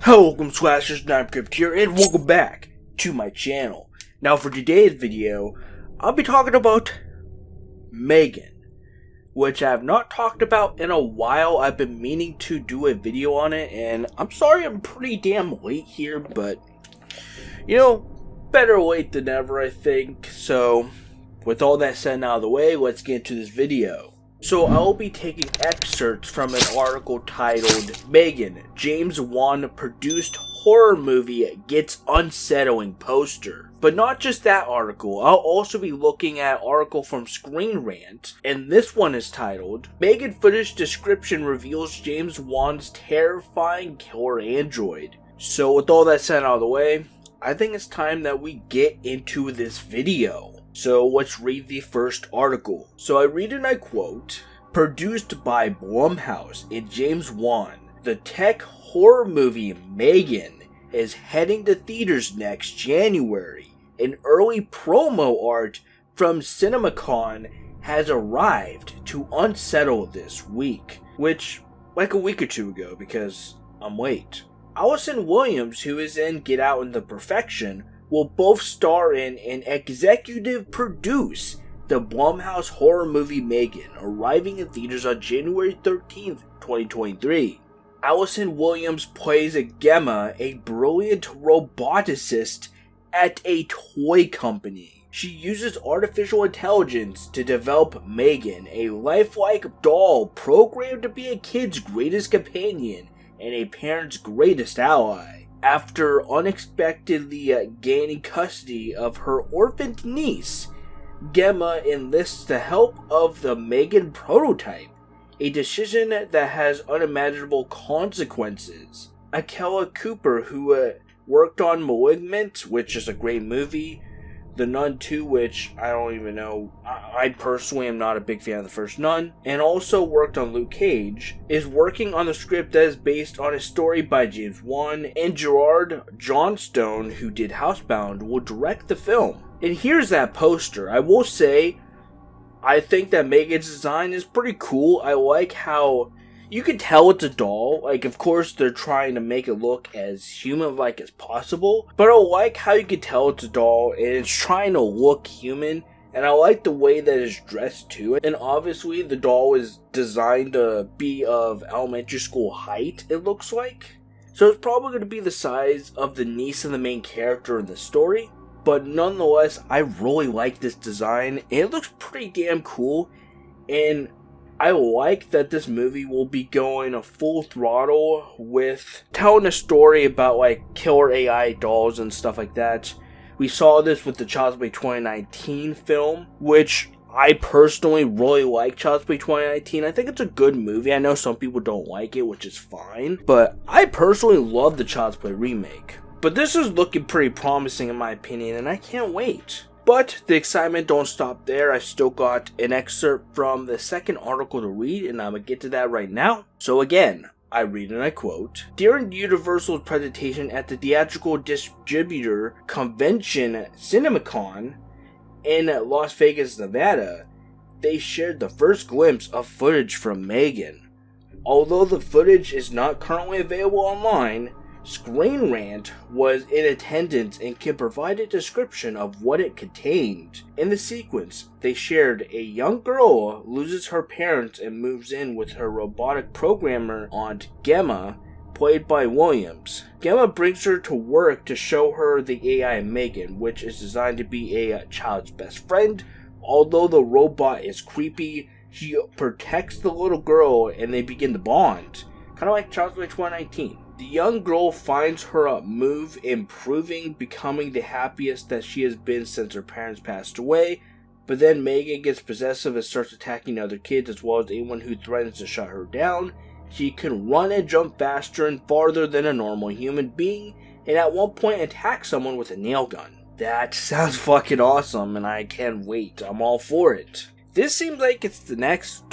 Hello, welcome Slashers, M3GAN here, and welcome back to my channel. Now for today's video, I'll be talking about M3GAN, which I have not talked about in a while. I've been meaning to do a video on it, and I'm sorry I'm pretty damn late here, but, better late than never, I think. So, with all that said and out of the way, let's get into this video. So I will be taking excerpts from an article titled M3GAN, James Wan produced horror movie gets unsettling poster. But not just that article, I'll also be looking at an article from Screen Rant, and this one is titled, M3GAN footage description reveals James Wan's terrifying killer android. So with all that said out of the way, I think it's time that we get into this video. So let's read the first article. So I read and I quote, produced by Blumhouse and James Wan, the tech horror movie M3GAN is heading to theaters next January. An early promo art from CinemaCon has arrived to unsettle this week, which like a week or two ago because I'm late. Allison Williams, who is in Get Out and The Perfection, will both star in and executive produce the Blumhouse horror movie M3GAN, arriving in theaters on January 13th, 2023. Allison Williams plays a Gemma, a brilliant roboticist at a toy company. She uses artificial intelligence to develop M3GAN, a lifelike doll programmed to be a kid's greatest companion and a parent's greatest ally. After unexpectedly gaining custody of her orphaned niece, Gemma enlists the help of the M3GAN prototype, a decision that has unimaginable consequences. Akela Cooper, who worked on *Malignant*, which is a great movie, The Nun 2, which I don't even know, I personally am not a big fan of the first Nun, and also worked on Luke Cage, is working on the script that is based on a story by James Wan, and Gerard Johnstone, who did Housebound, will direct the film. And here's that poster. I will say, I think that M3GAN's design is pretty cool. I like how you can tell it's a doll. Like, of course, they're trying to make it look as human-like as possible. But I like how you can tell it's a doll and it's trying to look human. And I like the way that it's dressed too. And obviously, the doll is designed to be of elementary school height, it looks like. So it's probably going to be the size of the niece of the main character in the story. But nonetheless, I really like this design. And it looks pretty damn cool. And I like that this movie will be going a full throttle with telling a story about like killer AI dolls and stuff like that. We saw this with the Child's Play 2019 film, which I personally really like Child's Play 2019. I think it's a good movie. I know some people don't like it, which is fine, but I personally love the Child's Play remake. But this is looking pretty promising in my opinion, and I can't wait. But the excitement don't stop there. I still got an excerpt from the second article to read, and I'm going to get to that right now. So again, I read and I quote, during Universal's presentation at the Theatrical Distributor Convention CinemaCon in Las Vegas, Nevada, they shared the first glimpse of footage from M3GAN. Although the footage is not currently available online, Screen Rant was in attendance and can provide a description of what it contained. In the sequence, they shared a young girl loses her parents and moves in with her robotic programmer aunt Gemma, played by Williams. Gemma brings her to work to show her the AI M3GAN, which is designed to be a child's best friend. Although the robot is creepy, she protects the little girl and they begin to bond. Kind of like Child's Play 2019. The young girl finds her move improving, becoming the happiest that she has been since her parents passed away, but then M3GAN gets possessive and starts attacking other kids as well as anyone who threatens to shut her down. She can run and jump faster and farther than a normal human being, and at one point attack someone with a nail gun. That sounds fucking awesome, and I can't wait. I'm all for it. This seems like it's the next,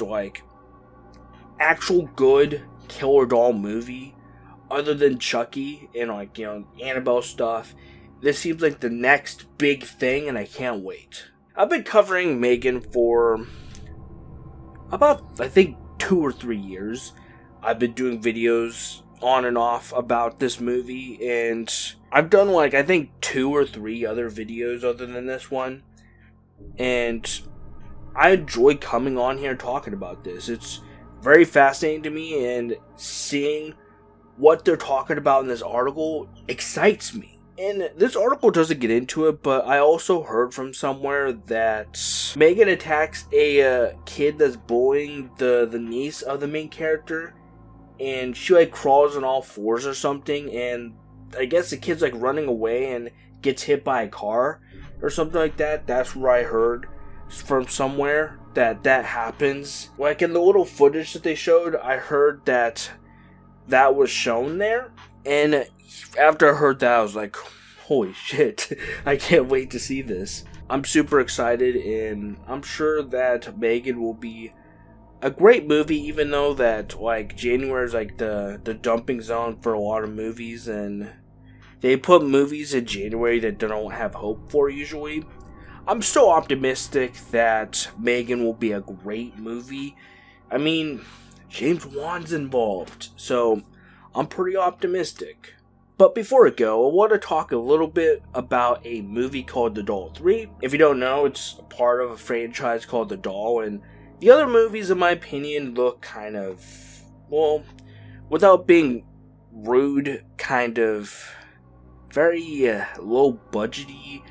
actual good killer doll movie. Other than Chucky and Annabelle stuff, this seems like the next big thing and I can't wait. I've been covering M3GAN for about, I think, 2 or 3 years. I've been doing videos on and off about this movie, and I've done like I think 2 or 3 other videos other than this one, and I enjoy coming on here talking about this. It's very fascinating to me, and seeing what they're talking about in this article excites me. And this article doesn't get into it, but I also heard from somewhere that M3GAN attacks a kid that's bullying the niece of the main character, and she like crawls on all fours or something, and I guess the kid's like running away and gets hit by a car or something like that. That's where I heard from somewhere that happens. Like in the little footage that they showed, I heard that was shown there, and after I heard that, I was like, holy shit, I can't wait to see this. I'm super excited, and I'm sure that M3GAN will be a great movie, even though that like January is like the dumping zone for a lot of movies, and they put movies in January that they don't have hope for usually. I'm still optimistic that M3GAN will be a great movie. I mean, James Wan's involved, so I'm pretty optimistic. But before I go, I want to talk a little bit about a movie called The Doll 3. If you don't know, it's a part of a franchise called The Doll, and the other movies, in my opinion, look kind of, well, without being rude, kind of very low budgety,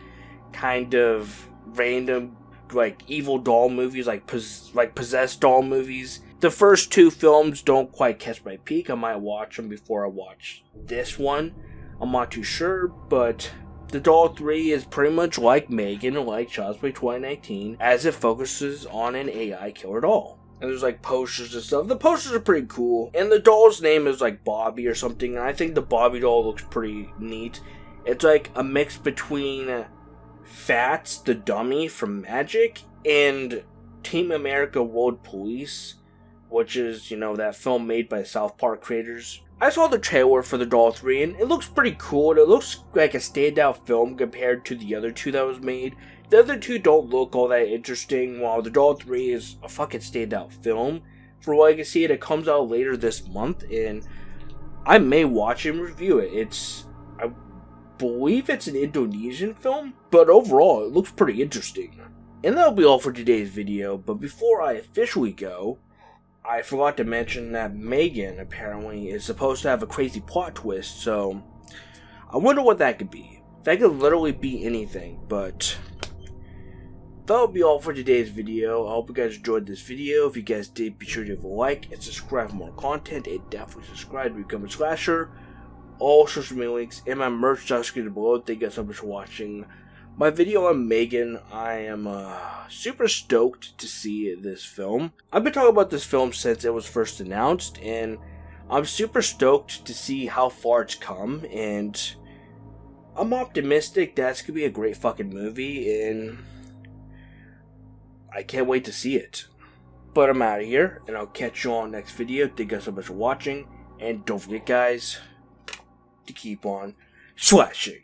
kind of random, like evil doll movies, like possessed doll movies. The first 2 films don't quite catch my peak. I might watch them before I watch this one. I'm not too sure, but The Doll 3 is pretty much like M3GAN or like Child's Play 2019, as it focuses on an AI killer doll. And there's like posters and stuff. The posters are pretty cool. And the doll's name is like Bobby or something. And I think the Bobby doll looks pretty neat. It's like a mix between Fats the Dummy from Magic and Team America World Police, which is, you know, that film made by South Park creators. I saw the trailer for The Doll 3, and it looks pretty cool. It looks like a standout film compared to the other 2 that was made. The other 2 don't look all that interesting, while The Doll 3 is a fucking standout film. For what I can see, it comes out later this month, and I may watch and review it. I believe it's an Indonesian film, but overall, it looks pretty interesting. And that'll be all for today's video, but before I officially go, I forgot to mention that M3GAN apparently is supposed to have a crazy plot twist, so I wonder what that could be. That could literally be anything, but that'll be all for today's video. I hope you guys enjoyed this video. If you guys did, be sure to give a like and subscribe for more content, and definitely subscribe to become a slasher. All social media links and my merch description below. Thank you guys so much for watching my video on M3GAN. I am super stoked to see this film. I've been talking about this film since it was first announced, and I'm super stoked to see how far it's come, and I'm optimistic that it's going to be a great fucking movie, and I can't wait to see it. But I'm out of here, and I'll catch you all in the next video. Thank you guys so much for watching, and don't forget guys, to keep on slashing.